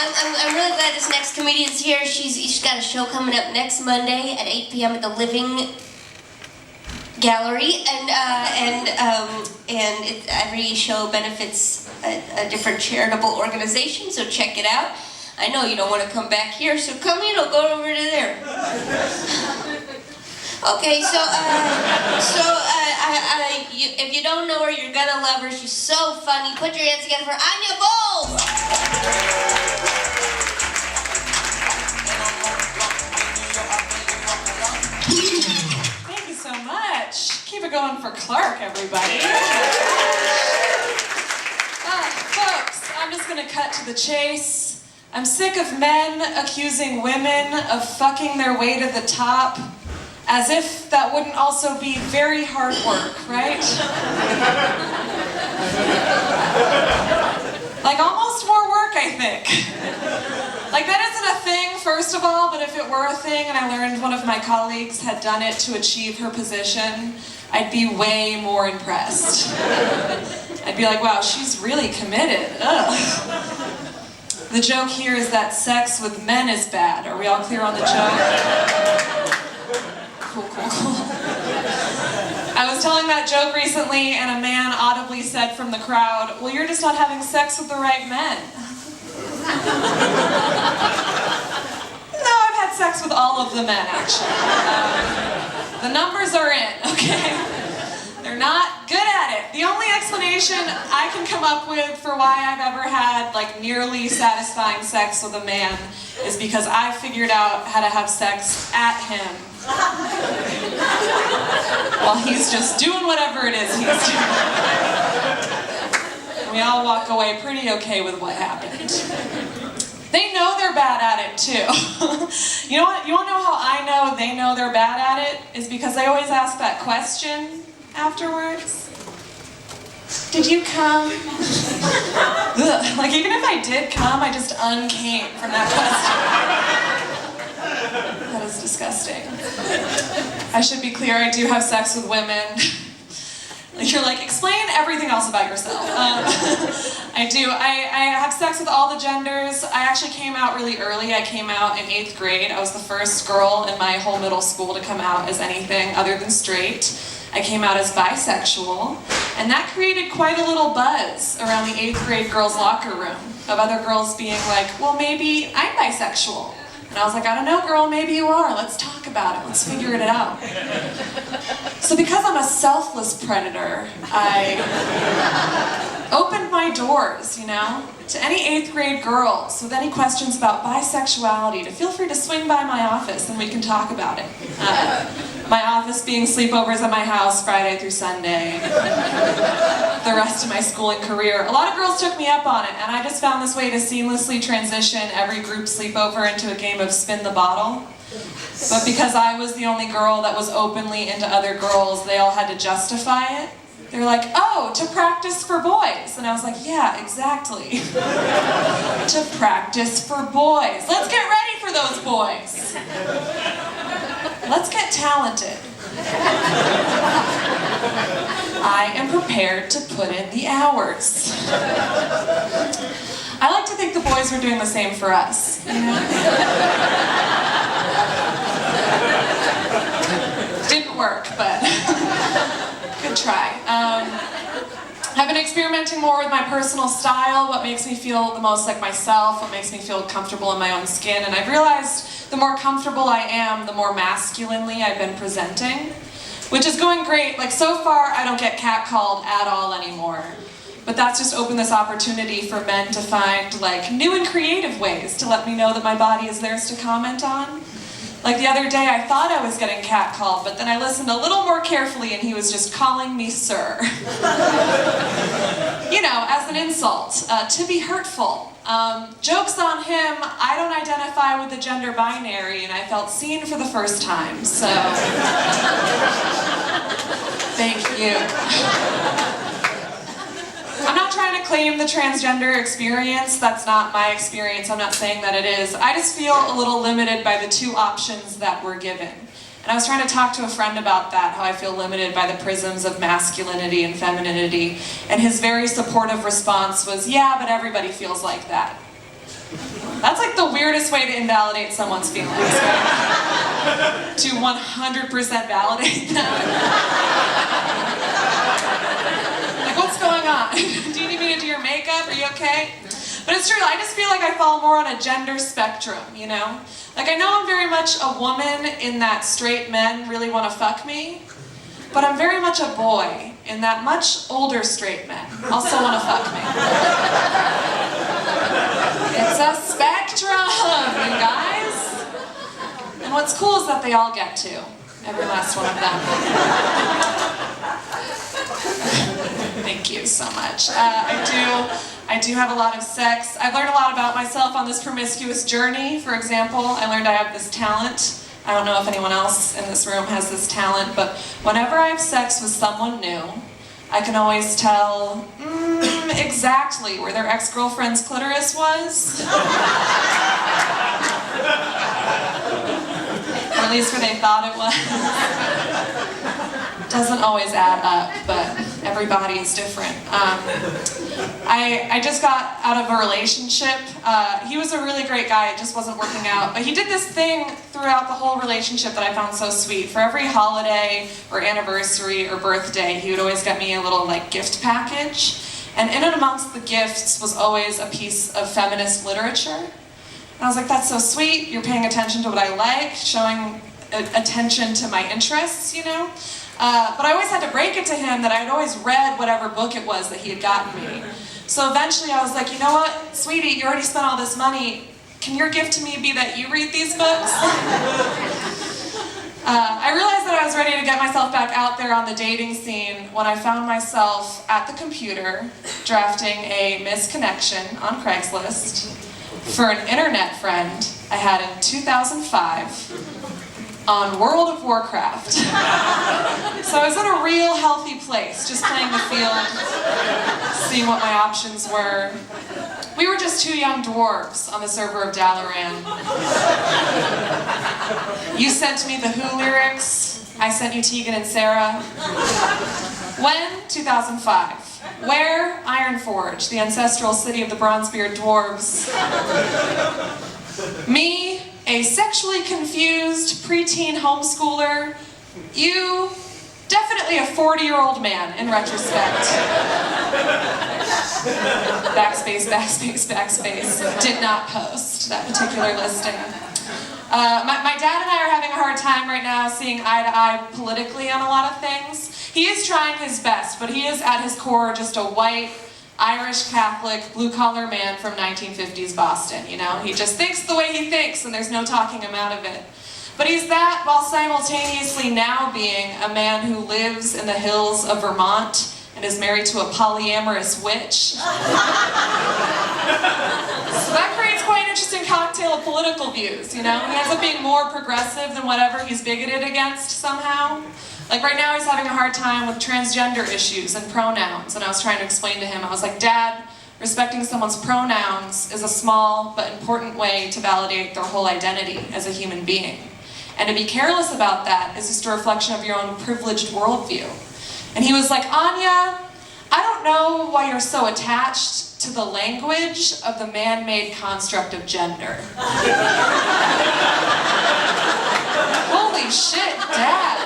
I'm really glad this next comedian's here. She's got a show coming up next Monday at 8 p.m. at the Living Gallery, and every show benefits a different charitable organization, so check it out. I know you don't want to come back here, so come in or go over to there. Okay, if you don't know her, you're gonna love her. She's so funny. Put your hands together for Anya Volz! Thank you so much. Keep it going for Clark, everybody. Folks, I'm just gonna cut to the chase. I'm sick of men accusing women of fucking their way to the top, as if that wouldn't also be very hard work, right? Like almost more work, I think. Like that isn't a thing, first of all, but if it were a thing and I learned one of my colleagues had done it to achieve her position, I'd be way more impressed. I'd be like, wow, she's really committed. Ugh. The joke here is that sex with men is bad. Are we all clear on the joke? Cool. I was telling that joke recently and a man audibly said from the crowd, well, you're just not having sex with the right men. No, I've had sex with all of the men, actually. The numbers are in, okay? They're not good at it. The only explanation I can come up with for why I've ever had like nearly satisfying sex with a man is because I figured out how to have sex at him while he's just doing whatever it is he's doing. And we all walk away pretty okay with what happened. They know they're bad at it too. You know what? You want to know how I know they know they're bad at it? Is because they always ask that question afterwards. Did you come? Ugh. Like even if I did come, I just uncame from that question. That is disgusting. I should be clear, I do have sex with women. You're like, explain everything else about yourself. I do. I have sex with all the genders. I actually came out really early. I came out in 8th grade. I was the first girl in my whole middle school to come out as anything other than straight. I came out as bisexual, and that created quite a little buzz around the 8th grade girls' locker room of other girls being like, well, maybe I'm bisexual. And I was like, I don't know, girl, maybe you are. Let's talk about it. Let's figure it out. So because I'm a selfless predator, I opened my doors, you know, to any 8th grade girls with any questions about bisexuality to feel free to swing by my office and we can talk about it. My office being sleepovers at my house Friday through Sunday. The rest of my school and career. A lot of girls took me up on it, and I just found this way to seamlessly transition every group sleepover into a game of spin the bottle. But because I was the only girl that was openly into other girls, they all had to justify it. They're like, oh, to practice for boys. And I was like, yeah, exactly. To practice for boys. Let's get ready for those boys. Let's get talented. I am prepared to put in the hours. I like to think the boys were doing the same for us. You know? Didn't work, but good try. I've been experimenting more with my personal style, what makes me feel the most like myself, what makes me feel comfortable in my own skin, and I've realized the more comfortable I am, the more masculinely I've been presenting, which is going great. Like so far, I don't get catcalled at all anymore. But that's just opened this opportunity for men to find like new and creative ways to let me know that my body is theirs to comment on. Like the other day, I thought I was getting catcalled, but then I listened a little more carefully and he was just calling me sir. You know, as an insult, to be hurtful. Joke's on him, I don't identify with the gender binary and I felt seen for the first time, so thank you. I'm not trying to claim the transgender experience. That's not my experience. I'm not saying that it is. I just feel a little limited by the two options that we're given. And I was trying to talk to a friend about that, how I feel limited by the prisms of masculinity and femininity. And his very supportive response was, yeah, but everybody feels like that. That's like the weirdest way to invalidate someone's feelings, right? To 100% validate them. Like, what's going on? Do you need me to do your makeup? Are you okay? But it's true, I just feel like I fall more on a gender spectrum, you know? Like, I know I'm very much a woman in that straight men really want to fuck me, but I'm very much a boy in that much older straight men also want to fuck me. It's a spectrum, you guys. And what's cool is that they all get to. Every last one of them. Thank you so much. I do have a lot of sex. I've learned a lot about myself on this promiscuous journey. For example, I learned I have this talent. I don't know if anyone else in this room has this talent, but whenever I have sex with someone new, I can always tell exactly where their ex-girlfriend's clitoris was. Or at least where they thought it was. Doesn't always add up, but every body is different. I just got out of a relationship. He was a really great guy, it just wasn't working out. But he did this thing throughout the whole relationship that I found so sweet. For every holiday or anniversary or birthday, he would always get me a little like gift package. And in and amongst the gifts was always a piece of feminist literature. And I was like, that's so sweet, you're paying attention to what I like, showing attention to my interests, you know? But I always had to break it to him that I had always read whatever book it was that he had gotten me. So eventually I was like, you know what, sweetie, you already spent all this money. Can your gift to me be that you read these books? I realized that I was ready to get myself back out there on the dating scene when I found myself at the computer drafting a misconnection on Craigslist for an internet friend I had in 2005. On World of Warcraft. So I was in a real healthy place, just playing the field, seeing what my options were. We were just two young dwarves on the server of Dalaran. You sent me the Who lyrics, I sent you Tegan and Sarah. When? 2005. Where? Ironforge, the ancestral city of the Bronzebeard dwarves. Me, a sexually confused preteen homeschooler. You, definitely a 40-year-old man in retrospect. Backspace, backspace, backspace. Did not post that particular listing. My dad and I are having a hard time right now seeing eye to eye politically on a lot of things. He is trying his best, but he is at his core just a white, Irish Catholic, blue-collar man from 1950s Boston, you know? He just thinks the way he thinks, and there's no talking him out of it. But he's that while simultaneously now being a man who lives in the hills of Vermont and is married to a polyamorous witch. So that creates quite an interesting cocktail of political views, you know? He ends up being more progressive than whatever he's bigoted against somehow. Like right now he's having a hard time with transgender issues and pronouns, and I was trying to explain to him, I was like, Dad, respecting someone's pronouns is a small but important way to validate their whole identity as a human being. And to be careless about that is just a reflection of your own privileged worldview. And he was like, Anya, I don't know why you're so attached to the language of the man-made construct of gender. Holy shit, Dad.